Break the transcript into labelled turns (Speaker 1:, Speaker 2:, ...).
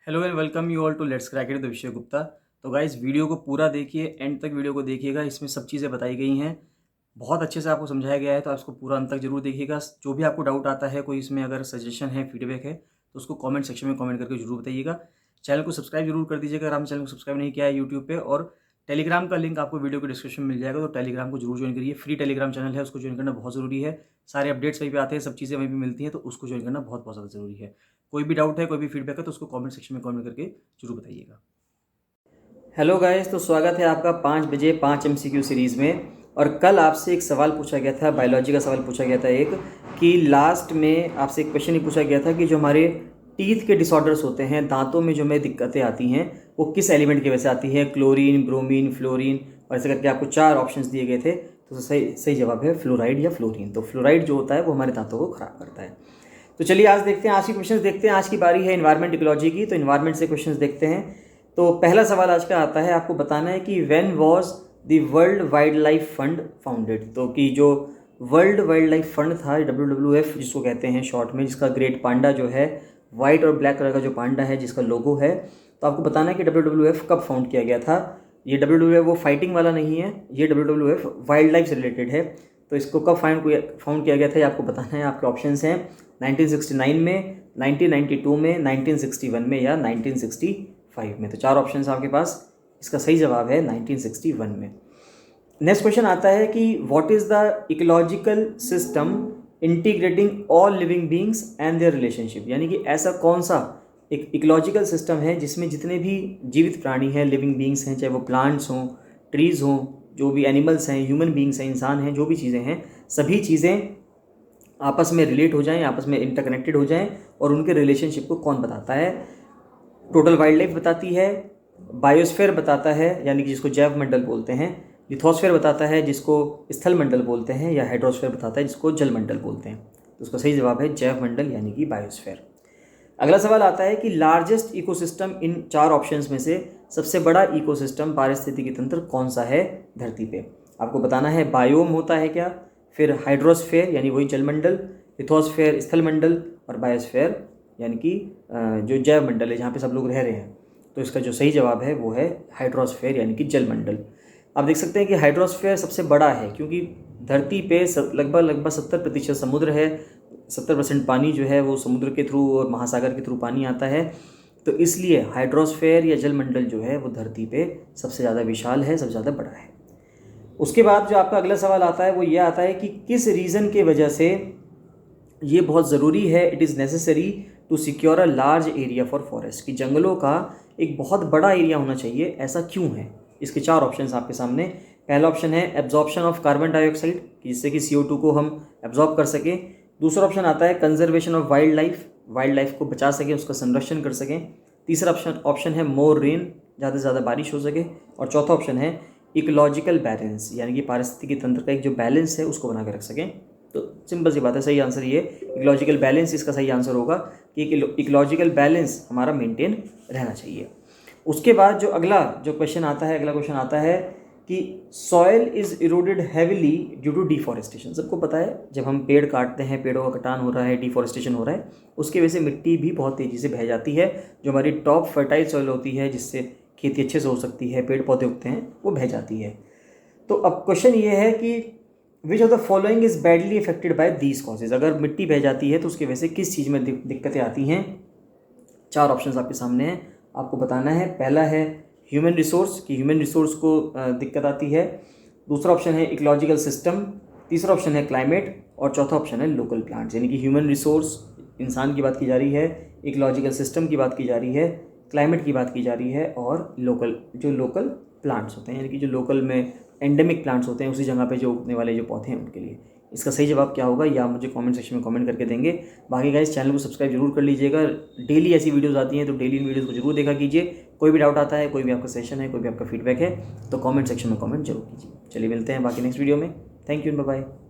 Speaker 1: Hello and welcome you all to let's crack it the Vishay Gupta. तो guys video को पूरा देखिए, एंड तक वीडियो को देखिएगा। इसमें सब चीज़ें बताई गई हैं, बहुत अच्छे से आपको समझाया गया है, तो आप इसको पूरा अंत तक जरूर देखिएगा। जो भी आपको डाउट आता है, कोई इसमें अगर सजेशन है, फीडबैक है, तो उसको कमेंट सेक्शन में कमेंट करके जरूर बताइएगा। चैनल को सब्सक्राइब जरूर कर दीजिएगा अगर आपने चैनल को सब्सक्राइब नहीं किया है यूट्यूब पे। और टेलीग्राम का लिंक आपको वीडियो के डिस्क्रिप्शन में मिल जाएगा, तो टेलीग्राम को जरूर ज्वाइन करिए। फ्री टेलीग्राम चैनल है, उसको ज्वाइन करना बहुत ज़रूरी है। सारे अपडेट्स वहीं पे आते हैं, सब चीज़ें वहीं पे मिलती हैं, तो उसको ज्वाइन करना बहुत बहुत ज़्यादा ज़रूरी है। कोई भी डाउट है, कोई भी फीडबैक है, तो उसको कमेंट सेक्शन में कमेंट करके जरूर बताइएगा। हेलो गाइस, तो स्वागत है आपका 5 बजे 5 MCQ सीरीज़ में। और कल आपसे एक सवाल पूछा गया था, बायोलॉजी का सवाल पूछा गया था एक, कि लास्ट में आपसे एक क्वेश्चन ही पूछा गया था कि जो हमारे टीथ के डिसऑर्डर्स होते हैं, दांतों में जो हमें दिक्कतें आती हैं, वो किस एलिमेंट की वजह से आती हैं। क्लोरीन, ब्रोमीन, फ्लोरीन, और ऐसे करके आपको 4 ऑप्शंस दिए गए थे। तो सही सही जवाब है फ्लोराइड या फ्लोरीन। तो फ्लोराइड जो होता है वो हमारे दांतों को ख़राब करता है। तो चलिए आज देखते हैं, आज के क्वेश्चंस देखते हैं। आज की बारी है इन्वायरमेंट इकोलॉजी की, तो इन्वायरमेंट से क्वेश्चंस देखते हैं। तो पहला सवाल आज का आता है, आपको बताना है कि when was the world wild life fund founded. तो कि जो वर्ल्ड वाइल्ड लाइफ फंड था, WWF जिसको कहते हैं शॉर्ट में, जिसका ग्रेट पांडा जो है, वाइट और ब्लैक कलर का जो पांडा है जिसका लोगो है, तो आपको बताना है कि WWF कब फाउंड किया गया था। ये WWF वो फाइटिंग वाला नहीं है, ये WWF वाइल्ड लाइफ से रिलेटेड है। तो इसको कब फाउंड किया गया था ये आपको बताना है। आपके ऑप्शंस हैं 1969 में, 1992 में, 1961 में या 1965 में। तो 4 ऑप्शन आपके पास, इसका सही जवाब है 1961 में। नेक्स्ट क्वेश्चन आता है कि what is the ecological system integrating all living beings and their relationship. यानी कि ऐसा कौन सा एक इकोलॉजिकल सिस्टम है जिसमें जितने भी जीवित प्राणी हैं, लिविंग बींग्स हैं, चाहे वो प्लांट्स हों, ट्रीज़ हों, जो भी एनिमल्स हैं, ह्यूमन बींग्स हैं, इंसान हैं, जो भी चीज़ें हैं, सभी चीज़ें आपस में रिलेट हो जाएं, आपस में इंटरकनेक्टेड हो जाएं। और उनके रिलेशनशिप को कौन बताता है? टोटल वाइल्ड लाइफ बताती है, बायोस्फीयर बताता है यानी कि जिसको जैव मंडल बोलते हैं, लिथोस्फीयर बताता है जिसको स्थल मंडल बोलते हैं, या हाइड्रोस्फीयर बताता है जिसको जल मंडल बोलते हैं। तो उसका सही जवाब है जैव मंडल यानी कि बायोस्फीयर। अगला सवाल आता है कि लार्जेस्ट इकोसिस्टम, इन 4 ऑप्शंस में से सबसे बड़ा इकोसिस्टम, पारिस्थितिकी तंत्र कौन सा है धरती पे। आपको बताना है बायोम होता है क्या, फिर हाइड्रोस्फीयर यानी वही जलमंडल, लिथोस्फीयर स्थलमंडल, और बायोस्फीयर यानी कि जो जैव मंडल है जहाँ पे सब लोग रह रहे हैं। तो इसका जो सही जवाब है वो है हाइड्रोस्फीयर यानी कि जलमंडल। आप देख सकते हैं कि हाइड्रोस्फीयर सबसे बड़ा है क्योंकि धरती पे लगभग 70% समुद्र है, 70% पानी जो है वो समुद्र के थ्रू और महासागर के थ्रू पानी आता है। तो इसलिए हाइड्रोस्फीयर या जलमंडल जो है वो धरती पे सबसे ज़्यादा विशाल है, सबसे ज़्यादा बड़ा है। उसके बाद जो आपका अगला सवाल आता है वो ये आता है कि किस रीज़न के वजह से ये बहुत ज़रूरी है, it is necessary to secure a large area for forest, कि जंगलों का एक बहुत बड़ा एरिया होना चाहिए, ऐसा क्यों है। इसके 4 ऑप्शंस आपके सामने। पहला ऑप्शन है एब्जॉर्प्शन ऑफ कार्बन डाइऑक्साइड, जिससे कि CO2 को हम एब्जॉर्ब कर सकें। दूसरा ऑप्शन आता है कंजर्वेशन ऑफ वाइल्ड लाइफ को बचा सकें, उसका संरक्षण कर सकें। तीसरा ऑप्शन है मोर रेन, ज़्यादा से ज़्यादा बारिश हो सके। और चौथा ऑप्शन है इकोलॉजिकल बैलेंस, यानी कि पारिस्थितिकी तंत्र का एक जो बैलेंस है उसको बना के रख सकें। तो सिंपल सी बात है, सही आंसर ये इकोलॉजिकल बैलेंस इसका सही आंसर होगा कि इकोलॉजिकल बैलेंस हमारा मेंटेन रहना चाहिए। उसके बाद जो अगला क्वेश्चन आता है कि soil is eroded heavily due to deforestation. सबको पता है जब हम पेड़ काटते हैं, पेड़ों का कटान हो रहा है, डिफॉरेस्टेशन हो रहा है, उसकी वजह से मिट्टी भी बहुत तेज़ी से बह जाती है। जो हमारी टॉप फर्टाइल सॉइल होती है जिससे खेती अच्छे से हो सकती है, पेड़ पौधे उगते हैं, वो बह जाती है। तो अब क्वेश्चन ये है कि which of the following is badly affected by these causes. अगर मिट्टी बह जाती है तो उसकी वजह से किस चीज़ में दिक्कतें आती हैं। 4 ऑप्शन आपके सामने हैं, आपको बताना है। पहला है ह्यूमन रिसोर्स, कि ह्यूमन रिसोर्स को दिक्कत आती है। दूसरा ऑप्शन है इकोलॉजिकल सिस्टम। तीसरा ऑप्शन है क्लाइमेट। और चौथा ऑप्शन है लोकल प्लांट्स। यानी कि ह्यूमन रिसोर्स, इंसान की बात की जा रही है, इकोलॉजिकल सिस्टम की बात की जा रही है, क्लाइमेट की बात की जा रही है, और लोकल प्लांट्स होते हैं, यानी कि जो लोकल में एंडेमिक प्लांट्स होते हैं, उसी जगह पे जो उगने वाले जो पौधे हैं उनके लिए। इसका सही जवाब क्या होगा या मुझे कमेंट सेक्शन में कमेंट करके देंगे। बाकी गाइस चैनल को सब्सक्राइब जरूर कर लीजिएगा, डेली ऐसी वीडियोस आती हैं तो डेली इन वीडियोस को जरूर देखा कीजिए। कोई भी डाउट आता है, कोई भी आपका सेशन है, कोई भी आपका फीडबैक है, तो कमेंट सेक्शन में कमेंट जरूर कीजिए। चलिए मिलते हैं बाकी नेक्स्ट वीडियो में। Thank you, bye bye.